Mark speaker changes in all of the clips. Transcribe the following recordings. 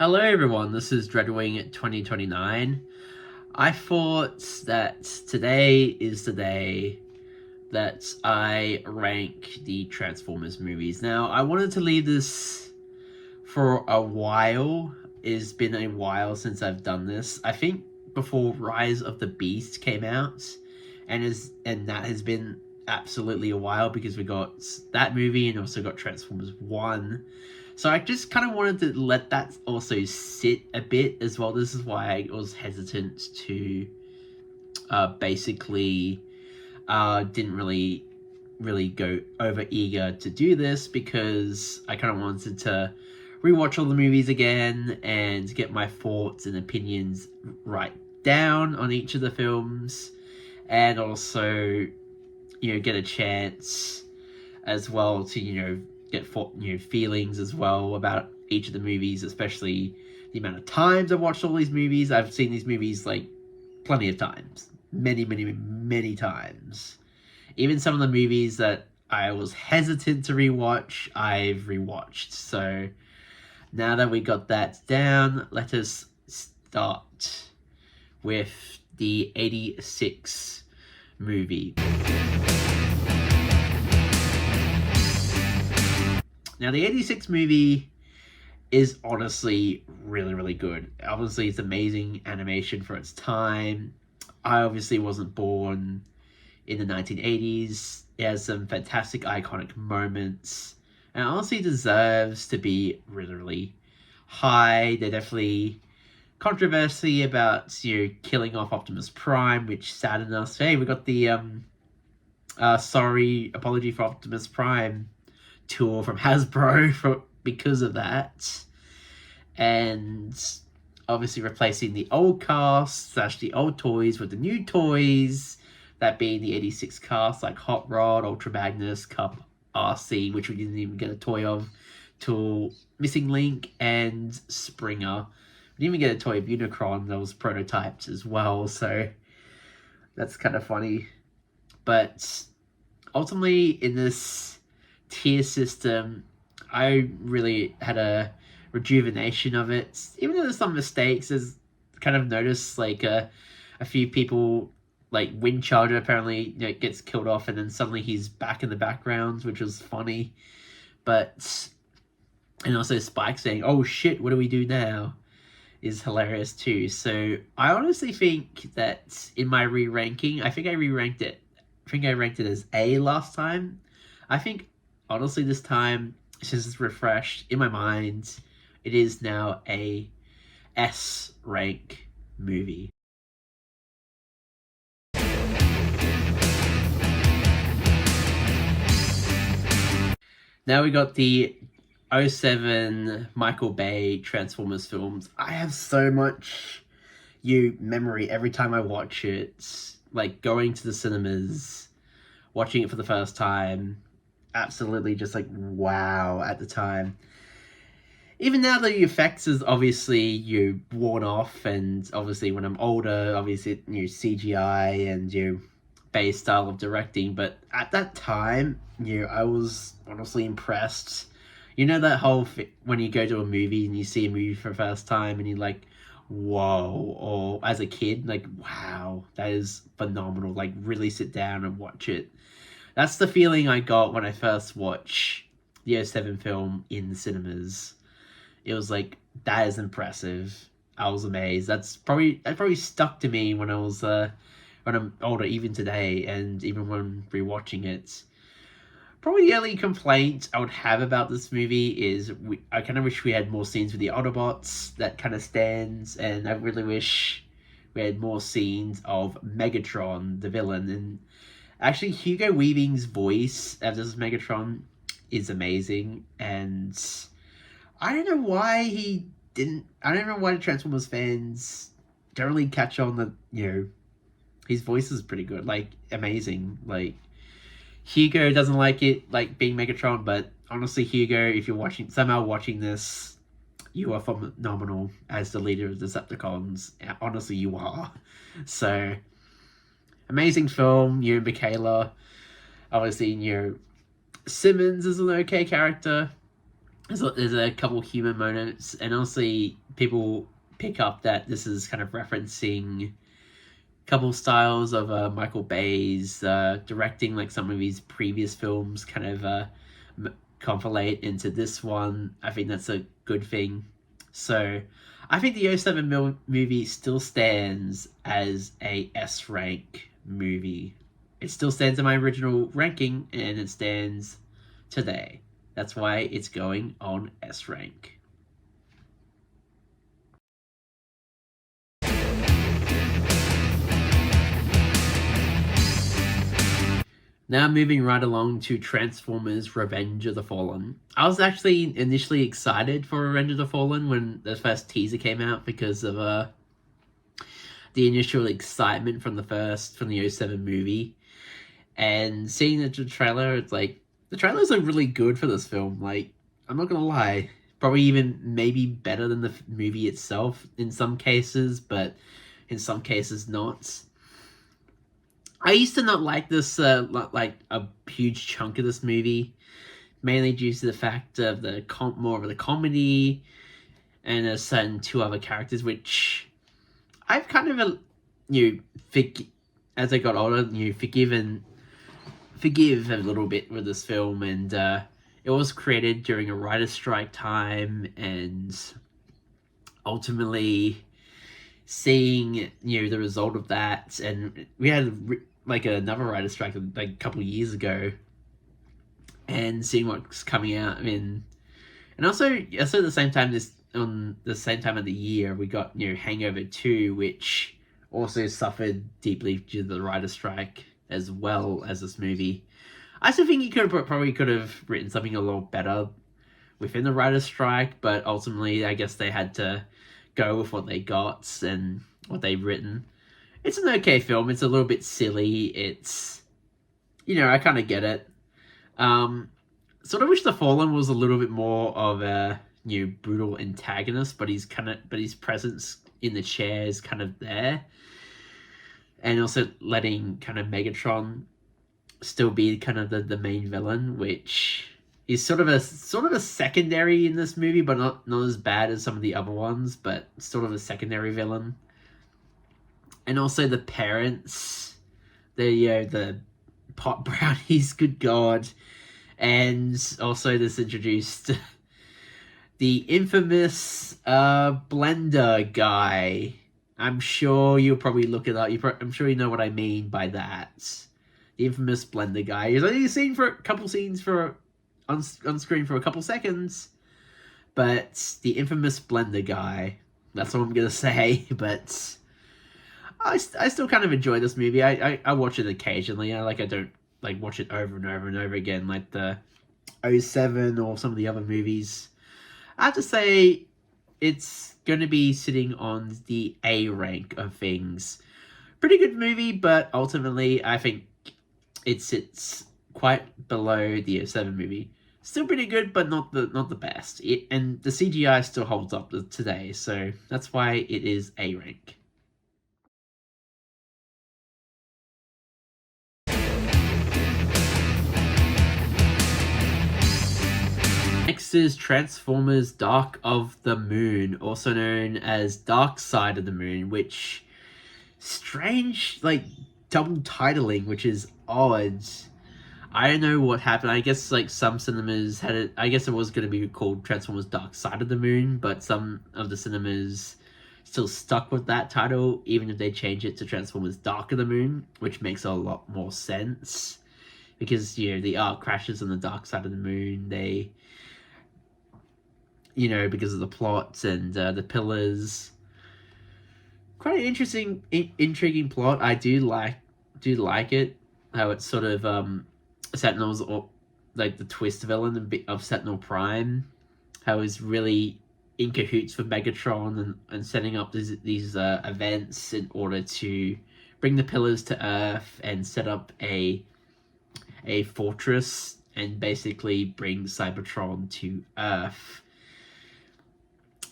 Speaker 1: Hello everyone, this is Dreadwing 2029. I thought that today is the day that I rank the Transformers movies. Now, I wanted to leave this for a while. It's been a while since I've done this. I think before Rise of the Beast came out, and that has been absolutely a while because we got that movie and also got Transformers 1. So I just kind of wanted to let that also sit a bit as well. This is why I was hesitant to basically didn't really go over eager to do this because I kind of wanted to rewatch all the movies again and get my thoughts and opinions right down on each of the films, and also get a chance as well to get feelings as well about each of the movies, especially the amount of times I've watched all these movies. I've seen these movies like plenty of times, many times. Even some of the movies that I was hesitant to rewatch, I've rewatched. So now that we got that down, let us start with the 86 movie. Now, the 86 movie is honestly really good. Obviously, it's amazing animation for its time. I obviously wasn't born in the 1980s. It has some fantastic iconic moments, and honestly deserves to be really high. There's definitely controversy about killing off Optimus Prime, which saddened us. Hey, we got the sorry apology for Optimus Prime tour from Hasbro because of that, and obviously replacing the old cast / the old toys with the new toys, that being the 86 cast like Hot Rod, Ultra Magnus, Cup, RC, which we didn't even get a toy of, till Missing Link and Springer. We didn't even get a toy of Unicron that was prototyped as well, so that's kind of funny. But ultimately, in this tier system, I really had a rejuvenation of it. Even though there's some mistakes, there's kind of noticed like a few people, like Wind Charger apparently gets killed off and then suddenly he's back in the background, which was funny. But and also Spike saying, "Oh shit, what do we do now?" is hilarious too. So I honestly think that in my re-ranking, I think I re-ranked it. I think I ranked it as A last time. I think honestly this time, since it's refreshed in my mind, it is now a S rank movie. Now we got the 07 Michael Bay Transformers films. I have so much memory every time I watch it. Like going to the cinemas, watching it for the first time, absolutely just like wow at the time. Even now the effects is obviously worn off, and obviously when I'm older, obviously CGI and Bay style of directing. But at that time, I was honestly impressed. That whole when you go to a movie and you see a movie for the first time and you're like, whoa, or as a kid, like, wow, that is phenomenal. Like, really sit down and watch it. That's the feeling I got when I first watched the 07 film in the cinemas. It was like, that is impressive. I was amazed. That probably stuck to me when I'm older, even today, and even when I'm rewatching it. Probably the only complaint I would have about this movie is I kind of wish we had more scenes with the Autobots. That kind of stands, and I really wish we had more scenes of Megatron, the villain. And actually, Hugo Weaving's voice as this Megatron is amazing, and I don't know why he didn't. I don't know why the Transformers fans don't really catch on that. His voice is pretty good, like amazing. Like Hugo doesn't like it, like being Megatron, but honestly, Hugo, if you're somehow watching this, you are phenomenal as the leader of the Decepticons. Honestly, you are. So amazing film. You and Michaela, obviously, Simmons is an okay character. there's a couple human moments, and honestly, people pick up that this is kind of referencing couple styles of Michael Bay's directing, like some of his previous films kind of conflate into this one. I think that's a good thing. So I think the '07 movie still stands as a S rank movie. It still stands in my original ranking, and it stands today. That's why it's going on S rank. Now moving right along to Transformers Revenge of the Fallen. I was actually initially excited for Revenge of the Fallen when the first teaser came out because of the initial excitement from the '07 movie. And seeing the trailer, it's like the trailers are really good for this film. Like, I'm not gonna lie, probably even maybe better than the movie itself in some cases, but in some cases not. I used to not like this, like a huge chunk of this movie, mainly due to the fact of the more of the comedy and a certain two other characters, which I've kind of, as I got older, forgive a little bit with this film, and it was created during a writer's strike time, and ultimately seeing the result of that, and we had like another writer's strike like a couple of years ago, and seeing what's coming out and also at the same time on the same time of the year we got Hangover 2, which also suffered deeply due to the writer's strike as well as this movie. I still think he probably could have written something a lot better within the writer's strike, but ultimately I guess they had to go with what they got and what they've written. It's an okay film. It's a little bit silly. It's, I kind of get it. Sort of wish the Fallen was a little bit more of a brutal antagonist, but his presence in the chair is kind of there, and also letting kind of Megatron still be kind of the main villain, which is sort of a secondary in this movie, but not as bad as some of the other ones, but sort of a secondary villain. And also the parents, the pot brownies, good god. And also this introduced the infamous blender guy. I'm sure you'll probably look it up. I'm sure you know what I mean by that. The infamous blender guy. He's only seen for a couple scenes on screen for a couple seconds. But the infamous blender guy. That's what I'm going to say. But I still kind of enjoy this movie. I watch it occasionally. I don't watch it over and over and over again like the '07 or some of the other movies. I have to say it's going to be sitting on the A rank of things. Pretty good movie, but ultimately I think it sits quite below the '07 movie. Still pretty good, but not the best. And the CGI still holds up today, so that's why it is A rank. Next is Transformers Dark of the Moon, also known as Dark Side of the Moon, which strange double titling, which is odd. I don't know what happened. I guess some cinemas had it. I guess it was going to be called Transformers Dark Side of the Moon, but some of the cinemas still stuck with that title, even if they changed it to Transformers Dark of the Moon, which makes a lot more sense because the Ark crashes on the dark side of the moon. They because of the plots and the pillars. Quite an interesting, intriguing plot. I do like it. How it's sort of Sentinel's like the twist villain of Sentinel Prime. How he's really in cahoots with Megatron and setting up these events in order to bring the pillars to Earth and set up a fortress and basically bring Cybertron to Earth.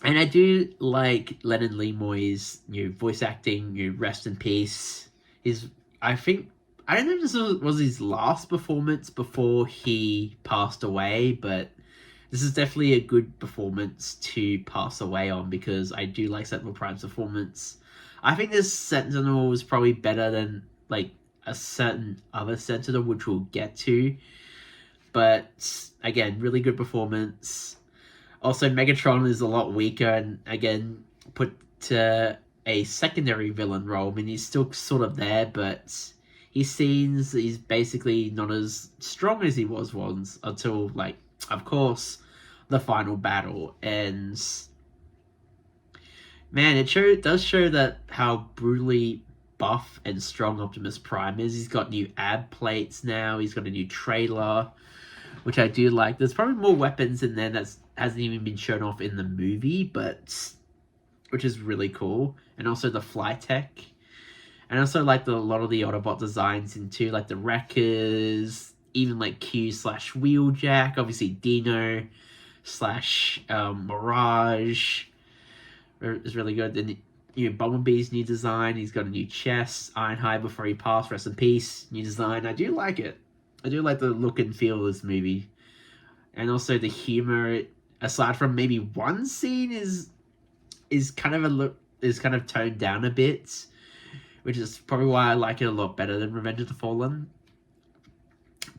Speaker 1: And I do like Leonard Nimoy's voice acting. Rest in peace. I don't know if this was his last performance before he passed away, but this is definitely a good performance to pass away on, because I do like Sentinel Prime's performance. I think this Sentinel is probably better than like a certain other Sentinel, which we'll get to. But again, really good performance. Also, Megatron is a lot weaker, and again, put to a secondary villain role. I mean, he's still sort of there, but he's basically not as strong as he was once, until, like, of course, the final battle. And man, it does show that how brutally buff and strong Optimus Prime is. He's got new ab plates now. He's got a new trailer, which I do like. There's probably more weapons in there that hasn't even been shown off in the movie, but which is really cool. And also the Flytech. And also like a lot of the Autobot designs into like the Wreckers, even like Q/Wheeljack, obviously Dino / Mirage is really good. And Bumblebee's new design, he's got a new chest. Ironhide before he passed, rest in peace, new design. I do like it. I do like the look and feel of this movie. And also the humor, aside from maybe one scene, is kind of toned down a bit, which is probably why I like it a lot better than Revenge of the Fallen.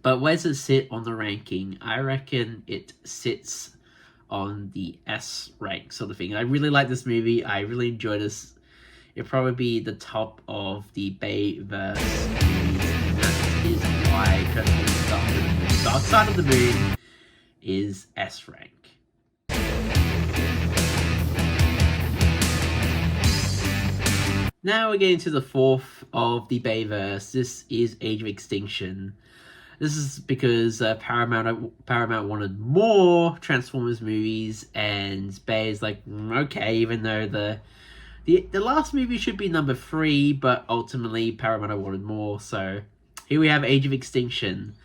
Speaker 1: But where does it sit on the ranking? I reckon it sits on the S rank sort of thing. I really like this movie. I really enjoy this. It'll probably be the top of the Bayverse movies, and that is why Transformers Dark Side of the Moon is S rank. Now we're getting to the fourth of the Bayverse. This is Age of Extinction. This is because Paramount wanted more Transformers movies, and Bay is like, okay, even though the last movie should be number 3, but ultimately Paramount wanted more, so here we have Age of Extinction.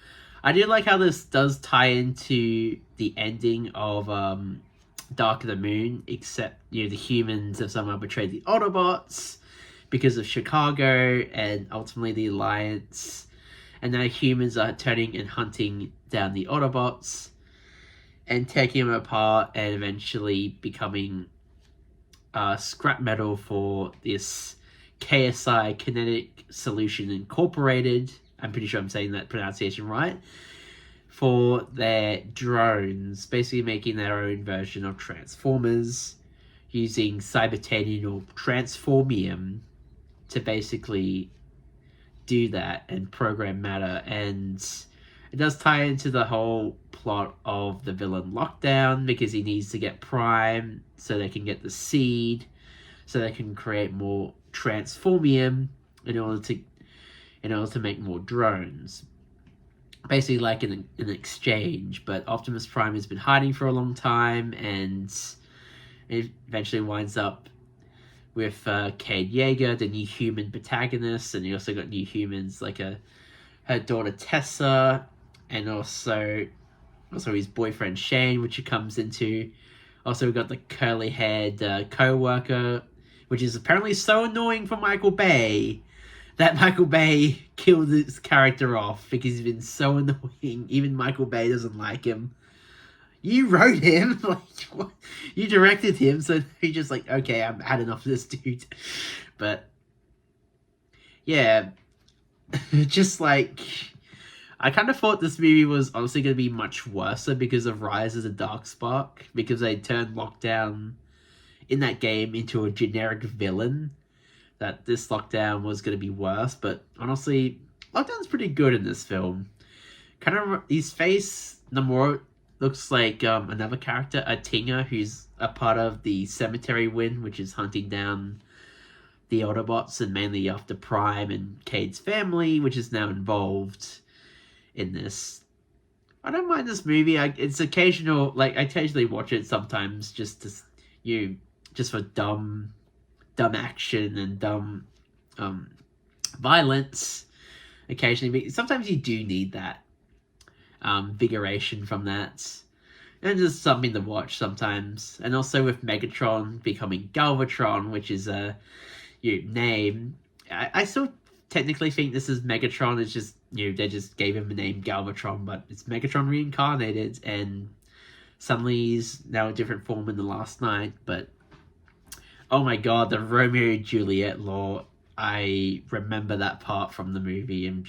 Speaker 1: I do like how this does tie into the ending of Dark of the Moon, except the humans have somehow betrayed the Autobots because of Chicago and ultimately the Alliance. And now humans are turning and hunting down the Autobots and taking them apart and eventually becoming scrap metal for this KSI, Kinetic Solution Incorporated. I'm pretty sure I'm saying that pronunciation right. For their drones, basically making their own version of Transformers using Cybertanium or Transformium to basically do that and program matter. And it does tie into the whole plot of the villain Lockdown, because he needs to get Prime so they can get the seed, so they can create more Transformium in order to make more drones. Basically like an exchange, but Optimus Prime has been hiding for a long time, and it eventually winds up with Cade Yeager, the new human protagonist, and you also got new humans like her daughter Tessa, and also his boyfriend Shane, which he comes into. Also, we got the curly-haired co-worker, which is apparently so annoying for Michael Bay that Michael Bay killed his character off because he's been so annoying. Even Michael Bay doesn't like him. You wrote him, like, you directed him, so he's just like, okay, I've had enough of this dude. But yeah, just like, I kind of thought this movie was honestly going to be much worse because of Rise of the Darkspark, because they turned Lockdown in that game into a generic villain, that this Lockdown was going to be worse. But honestly, Lockdown's pretty good in this film. Kind of, his face, Namor, looks like another character, Atinga, who's a part of the Cemetery Win, which is hunting down the Autobots, and mainly after Prime and Cade's family, which is now involved in this. I don't mind this movie. It's occasional, like, I occasionally watch it sometimes just to, just for dumb action and dumb violence occasionally. But sometimes you do need that vigoration from that, and just something to watch sometimes. And also with Megatron becoming Galvatron, which is a name, I still technically think this is Megatron. It's just they just gave him the name Galvatron, but it's Megatron reincarnated. And suddenly he's now a different form in The Last Knight, but oh my god, the Romeo and Juliet lore. I remember that part from the movie and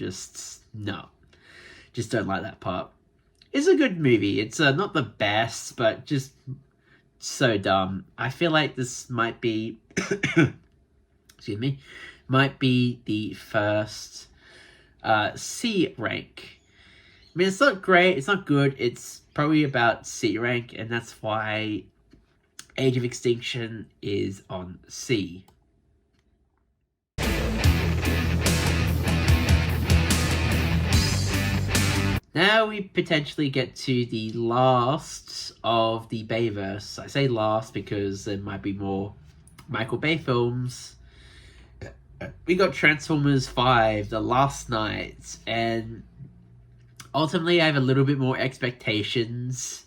Speaker 1: no, just don't like that part. It's a good movie. It's not the best, but just so dumb. I feel like this might be, excuse me, might be the first C rank. I mean, it's not great, it's not good, it's probably about C rank, and that's why Age of Extinction is on C. Now we potentially get to the last of the Bayverse. I say last because there might be more Michael Bay films. We got Transformers 5, The Last Knight, and ultimately I have a little bit more expectations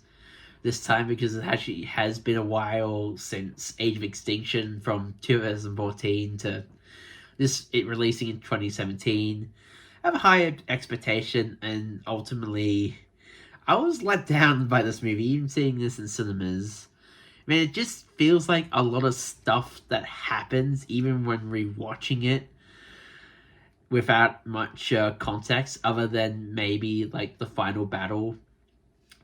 Speaker 1: this time because it actually has been a while since Age of Extinction, from 2014 to it releasing in 2017. I have a high expectation, and ultimately I was let down by this movie, even seeing this in cinemas. I mean, it just feels like a lot of stuff that happens even when rewatching it without much context, other than maybe like the final battle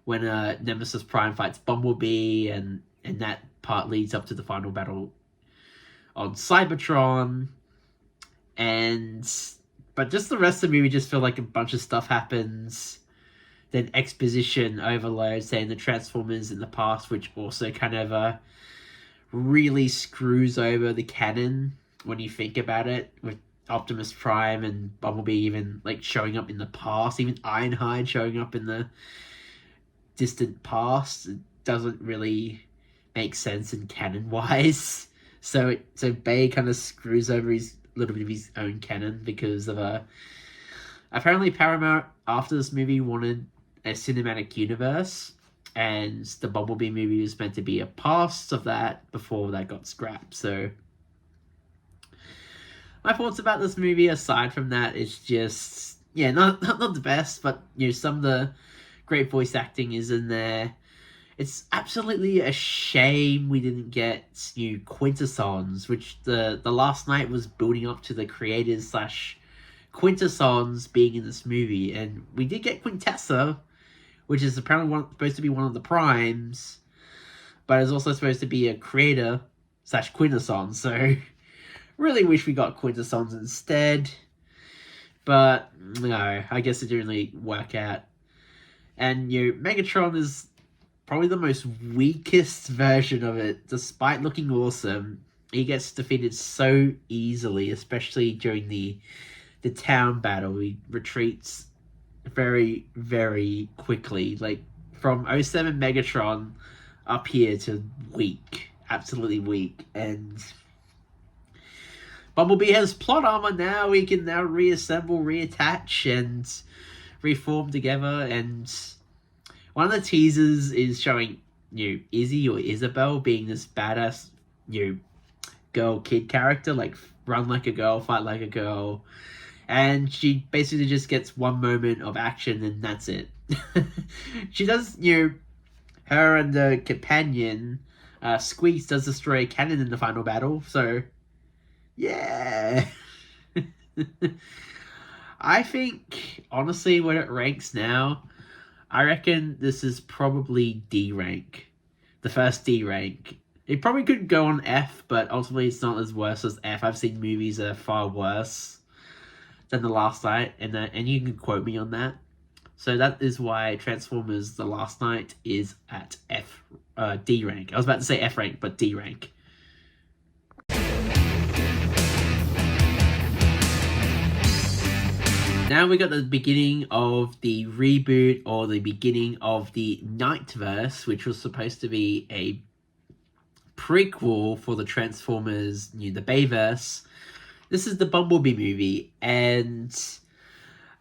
Speaker 1: when Nemesis Prime fights Bumblebee, and that part leads up to the final battle on Cybertron. But just the rest of the movie just feel like a bunch of stuff happens. Then exposition overload, saying the Transformers in the past, which also kind of really screws over the canon when you think about it, with Optimus Prime and Bumblebee even like showing up in the past, even Ironhide showing up in the distant past. It doesn't really make sense in canon wise. So Bay kind of screws over his little bit of his own canon because of apparently Paramount after this movie wanted a cinematic universe, and the Bumblebee movie was meant to be a past of that before that got scrapped. So my thoughts about this movie, aside from that, is just not the best, but some of the great voice acting is in there. It's absolutely a shame we didn't get new Quintessons, which the Last Knight was building up to the creators / Quintessons being in this movie, and we did get Quintessa, which is apparently supposed to be one of the primes, but it's also supposed to be a creator / Quintesson. So really wish we got Quintessons instead, but no, I guess it didn't really work out. And Megatron is probably the most weakest version of it. Despite looking awesome, he gets defeated so easily, especially during the town battle. He retreats very, very quickly. Like, from 07 Megatron up here to weak. Absolutely weak. And Bumblebee has plot armor now. We can now reassemble, reattach, and reform together. And one of the teasers is showing Izzy or Isabel being this badass girl kid character, like run like a girl, fight like a girl, and she basically just gets one moment of action and that's it. She does her and the companion Squeaks does destroy a cannon in the final battle, so yeah. I think honestly when it ranks now, I reckon this is probably D rank. The first D rank. It probably could go on F, but ultimately it's not as worse as F. I've seen movies that are far worse than The Last Knight, and you can quote me on that. So that is why Transformers The Last Knight is at D rank. I was about to say F rank, but D rank. Now we got the beginning of the reboot, or the beginning of the Knightverse, which was supposed to be a prequel for the Transformers, the Bayverse. This is the Bumblebee movie, and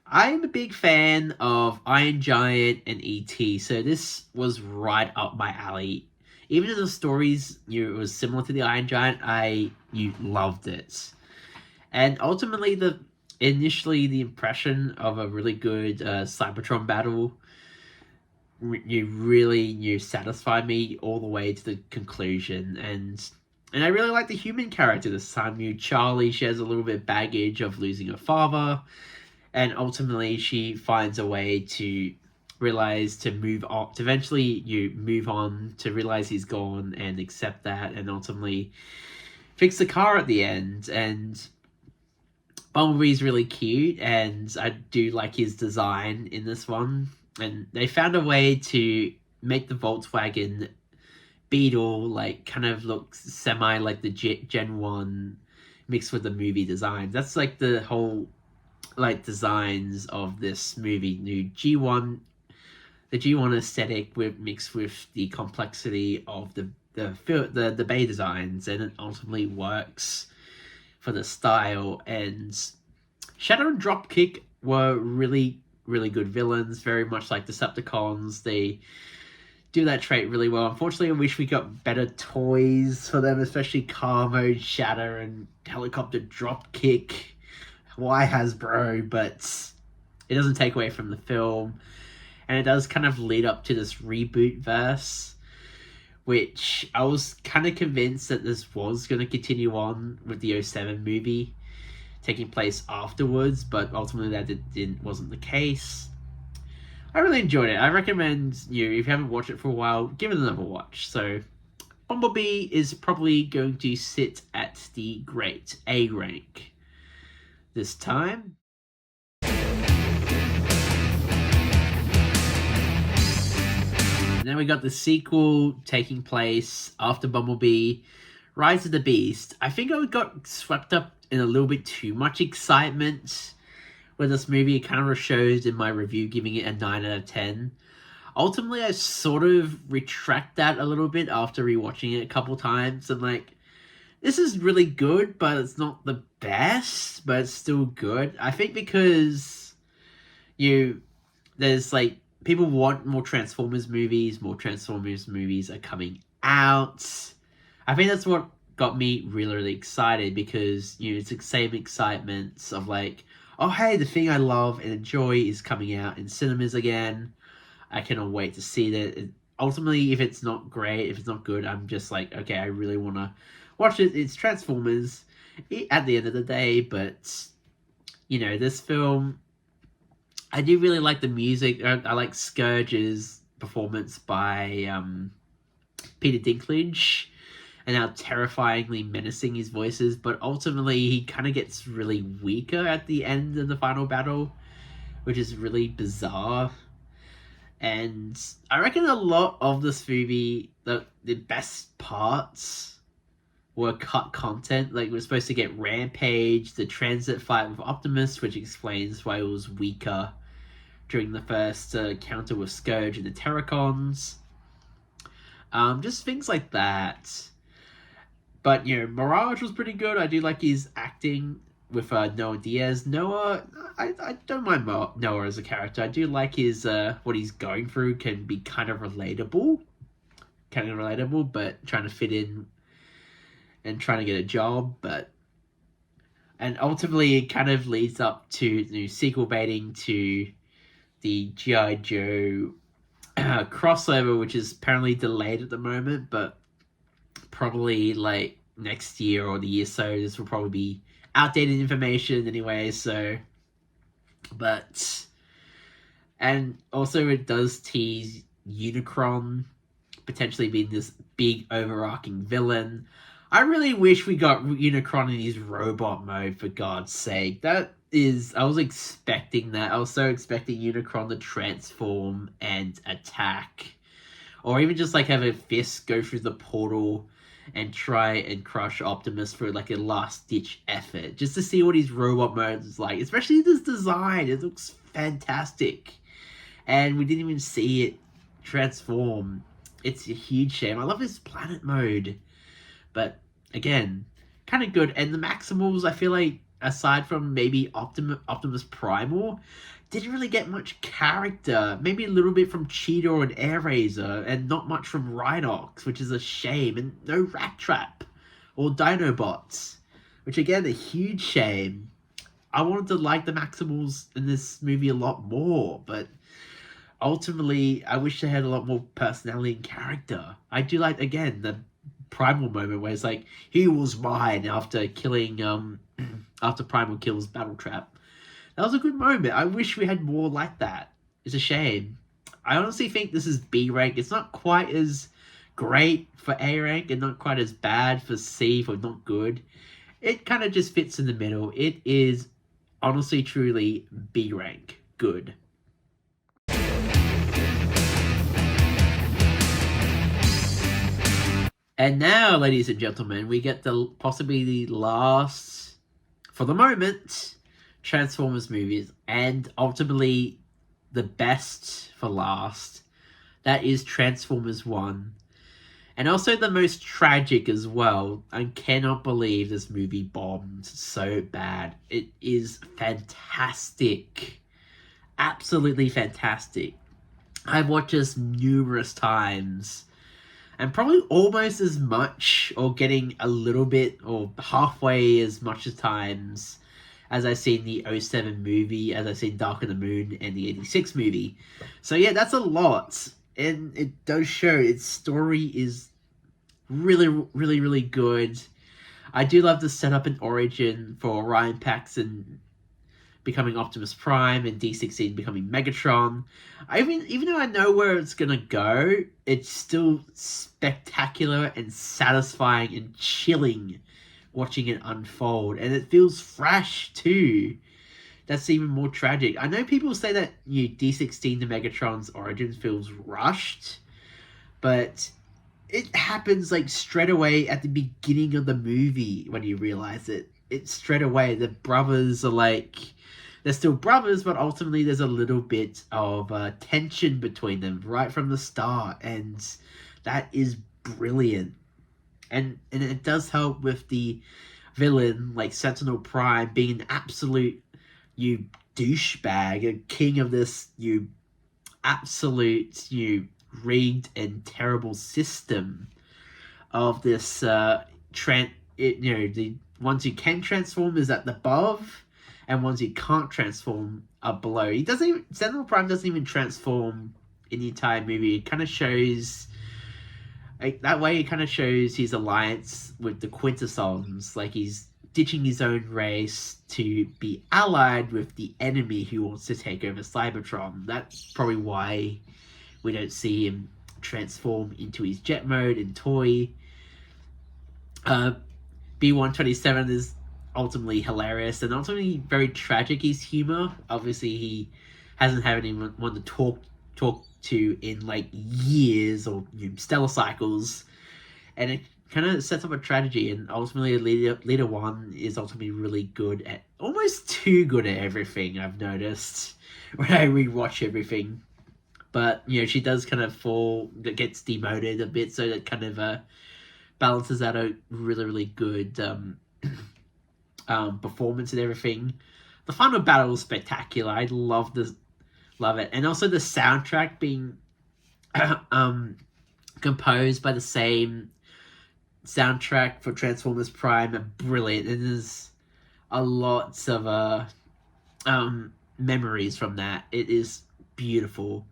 Speaker 1: I'm a big fan of Iron Giant and E.T., so this was right up my alley. Even though the stories, it was similar to the Iron Giant, I loved it. And ultimately, initially the impression of a really good Cybertron battle you really you satisfy me all the way to the conclusion, and I really like the human character this time. Charlie shares a little bit of baggage of losing her father, and ultimately she finds a way to realize to move on. To eventually, you move on to realize he's gone and accept that, and ultimately fix the car at the end. And Bumblebee's really cute, and I do like his design in this one. And they found a way to make the Volkswagen Beetle like kind of looks semi like the Gen 1 mixed with the movie designs. That's like the whole like designs of this movie. New G1, the G1 aesthetic with mixed with the complexity of the Bay designs, and it ultimately works for the style. And Shadow and Dropkick were really good villains, very much like Decepticons. They do that trait really well. Unfortunately, I wish we got better toys for them, especially Car Mode, Shadow, and Helicopter Dropkick. Why Hasbro? But it doesn't take away from the film, and it does kind of lead up to this reboot verse, which I was kind of convinced that this was going to continue on with the 07 movie taking place afterwards, but ultimately that wasn't the case. I really enjoyed it. I recommend you, if you haven't watched it for a while, give it another watch. So Bumblebee is probably going to sit at the great A rank this time. And then we got the sequel taking place after Bumblebee, Rise of the Beast. I think I got swept up in a little bit too much excitement with this movie. It kind of shows in my review, giving it a 9 out of 10. Ultimately, I sort of retract that a little bit after rewatching it a couple times. And like, this is really good, but it's not the best, but it's still good. I think because there's like, people want more Transformers movies are coming out. I think that's what got me really excited, because it's the same excitement of like, oh hey, the thing I love and enjoy is coming out in cinemas again. I cannot wait to see that. Ultimately, if it's not great, if it's not good, I'm just like, okay, I really want to watch it. It's Transformers at the end of the day, but this film, I do really like the music. I like Scourge's performance by Peter Dinklage, and how terrifyingly menacing his voice is, but ultimately he kind of gets really weaker at the end of the final battle, which is really bizarre. And I reckon a lot of this movie, the best parts were cut content. Like, we're supposed to get Rampage, the transit fight with Optimus, which explains why it was weaker during the first encounter with Scourge and the Terracons. Just things like that. But, Mirage was pretty good. I do like his acting with Noah Diaz. Noah, I don't mind Noah as a character. I do like his, what he's going through can be kind of relatable, but trying to fit in and trying to get a job. And ultimately it kind of leads up to sequel baiting to the G.I. Joe crossover, which is apparently delayed at the moment, but probably like next year or the year, so this will probably be outdated information anyway. So, and also it does tease Unicron potentially being this big overarching villain. I really wish we got Unicron in his robot mode, for God's sake. I was expecting that. I was so expecting Unicron to transform and attack, or even just like have a fist go through the portal and try and crush Optimus for like a last-ditch effort, just to see what his robot mode is like. Especially this design, it looks fantastic, and we didn't even see it transform. It's a huge shame. I love his planet mode, but again, kind of good. And the Maximals, I feel like, aside from maybe Optimus Primal, didn't really get much character. Maybe a little bit from Cheetor and Airazor, and not much from Rhinox, which is a shame. And no Rat Trap or Dinobots, which again, a huge shame. I wanted to like the Maximals in this movie a lot more, but ultimately, I wish they had a lot more personality and character. I do like, again, the Primal moment where it's like, he was mine after killing, after Primal kills Battletrap. That was a good moment. I wish we had more like that. It's a shame. I honestly think this is B rank. It's not quite as great for A rank and not quite as bad for C for not good. It kind of just fits in the middle. It is honestly, truly B rank. Good. And now, ladies and gentlemen, we get the possibly the last, for the moment, Transformers movies, and ultimately the best for last. That is Transformers 1. And also the most tragic as well. I cannot believe this movie bombed so bad. It is fantastic. Absolutely fantastic. I've watched this numerous times. And probably almost as much, or getting a little bit, or halfway as much as times as I've seen the 07 movie, as I've seen Dark of the Moon and the 86 movie. So yeah, that's a lot. And it does show its story is really, really, really good. I do love the setup and origin for Ryan Paxton becoming Optimus Prime and D16 becoming Megatron. I mean, even though I know where it's gonna go, it's still spectacular and satisfying and chilling watching it unfold. And it feels fresh too. That's even more tragic. I know people say that D16 to Megatron's origin feels rushed, but it happens like straight away at the beginning of the movie when you realize it. It's straight away. The brothers are like, they're still brothers, but ultimately there's a little bit of tension between them right from the start, and that is brilliant. And it does help with the villain, like Sentinel Prime, being an absolute douchebag, a king of this absolute rigged and terrible system of this the ones who can transform is at the above, and ones who can't transform are below. Sentinel Prime doesn't even transform in the entire movie. It kind of shows, like, that way it kind of shows his alliance with the Quintessons, like he's ditching his own race to be allied with the enemy who wants to take over Cybertron. That's probably why we don't see him transform into his jet mode and toy. B-127 is ultimately hilarious and ultimately very tragic, his humor. Obviously, he hasn't had anyone to talk to in like years or stellar cycles, and it kind of sets up a tragedy. And ultimately, Leader One is ultimately really good at, almost too good at everything, I've noticed when I rewatch everything. But she does kind of gets demoted a bit, so that kind of balances out a really, really good performance and everything. The final battle is spectacular. I love it, and also the soundtrack being composed by the same soundtrack for Transformers Prime are brilliant. And there's a lot of memories from that. It is beautiful.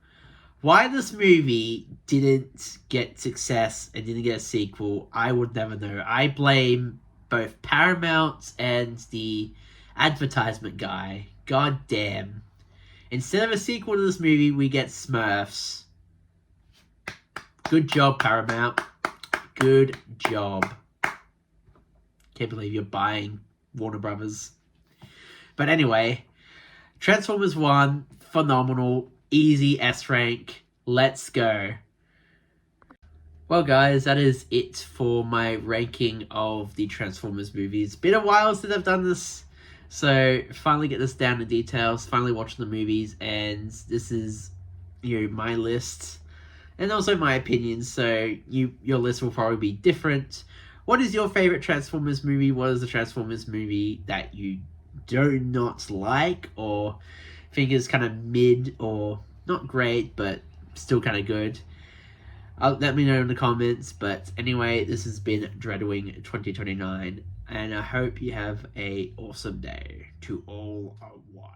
Speaker 1: Why this movie didn't get success and didn't get a sequel, I would never know. I blame both Paramount and the advertisement guy. God damn. Instead of a sequel to this movie, we get Smurfs. Good job, Paramount. Good job. Can't believe you're buying Warner Brothers. But anyway, Transformers 1, phenomenal. Easy S rank. Let's go. Well, guys, that is it for my ranking of the Transformers movies. Been a while since I've done this, so finally get this down in details. Finally watching the movies, and this is my list and also my opinions. So your list will probably be different. What is your favorite Transformers movie? What is the Transformers movie that you do not like or think is kind of mid or not great but still kind of good? Let me know in the comments. But anyway, this has been Dreadwing 2029, and I hope you have a awesome day. To all a one.